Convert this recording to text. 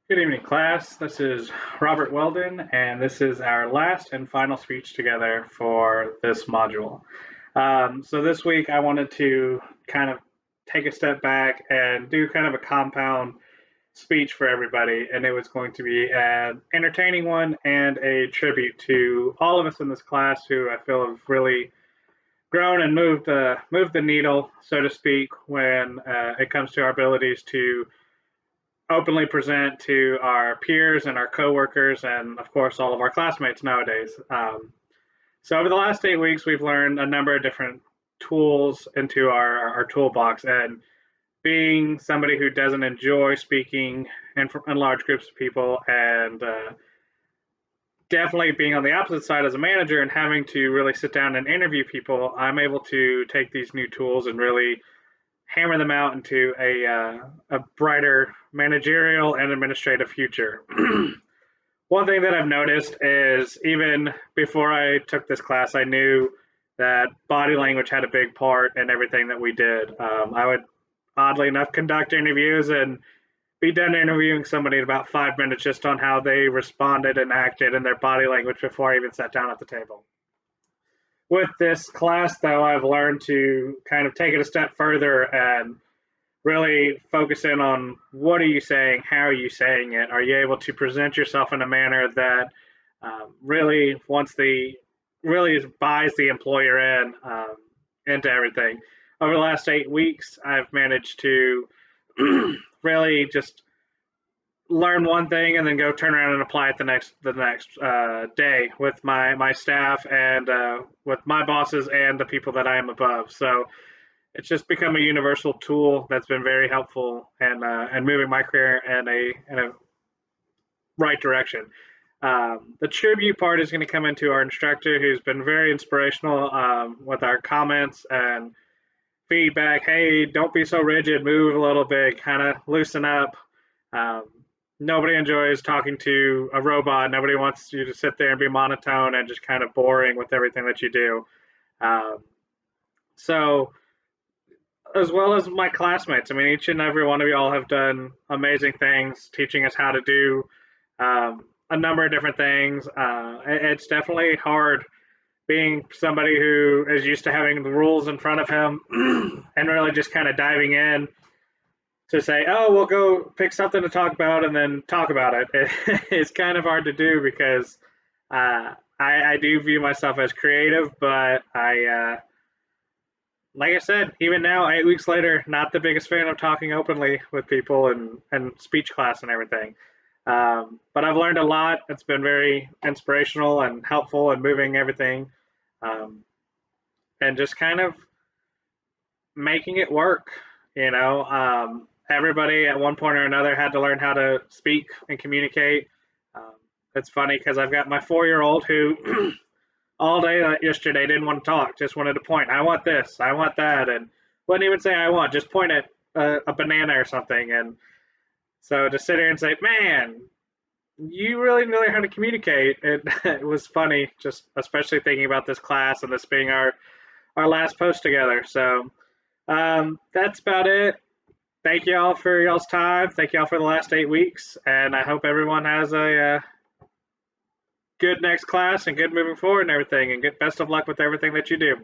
Good evening, class. This is Robert Weldon, and this is our last and final speech together for this module. So this week I wanted to kind of take a step back and do kind of a compound speech for everybody, and it was going to be an entertaining one and a tribute to all of us in this class who I feel have really grown and moved the needle, so to speak, when it comes to our abilities to openly present to our peers and our coworkers, and of course all of our classmates nowadays. So over the last 8 weeks, we've learned a number of different tools into our toolbox, and being somebody who doesn't enjoy speaking in large groups of people, and definitely being on the opposite side as a manager and having to really sit down and interview people, I'm able to take these new tools and really hammer them out into a brighter managerial and administrative future. One thing that I've noticed is even before I took this class, I knew that body language had a big part in everything that we did. I would, oddly enough, conduct interviews and be done interviewing somebody in about 5 minutes just on how they responded and acted in their body language before I even sat down at the table. With this class, though, I've learned to kind of take it a step further and really focus in on what are you saying, how are you saying it, are you able to present yourself in a manner that really really buys the employer into everything. Over the last 8 weeks, I've managed to really just learn one thing and then go turn around and apply it the next day with my staff and with my bosses and the people that I am above. So it's just become a universal tool that's been very helpful and moving my career in a right direction. The tribute part is going to come into our instructor, who's been very inspirational with our comments and feedback. Hey, don't be so rigid, move a little bit, kind of loosen up. Um, Nobody enjoys talking to a robot. Nobody wants you to sit there and be monotone and just kind of boring with everything that you do. Um, so, as well as my classmates, I mean, each and every one of you all have done amazing things, teaching us how to do a number of different things. It's definitely hard being somebody who is used to having the rules in front of him and really just kind of diving in to say, oh, we'll go pick something to talk about and then talk about it. It's kind of hard to do because I do view myself as creative, but like I said, even now, 8 weeks later, not the biggest fan of talking openly with people and speech class and everything. But I've learned a lot. It's been very inspirational and helpful and moving everything, um, and just kind of making it work. Everybody at one point or another had to learn how to speak and communicate. Um, it's funny because I've got my 4-year-old who all day yesterday didn't want to talk, just wanted to point. I want this, I want that, and wouldn't even say I want, just point at a banana or something. And so to sit here and say, man, you really know how to communicate. It was funny, just especially thinking about this class and this being our last post together. So that's about it. Thank you all for y'all's time. Thank you all for the last 8 weeks, and I hope everyone has a good next class and good moving forward and everything. And good best of luck with everything that you do.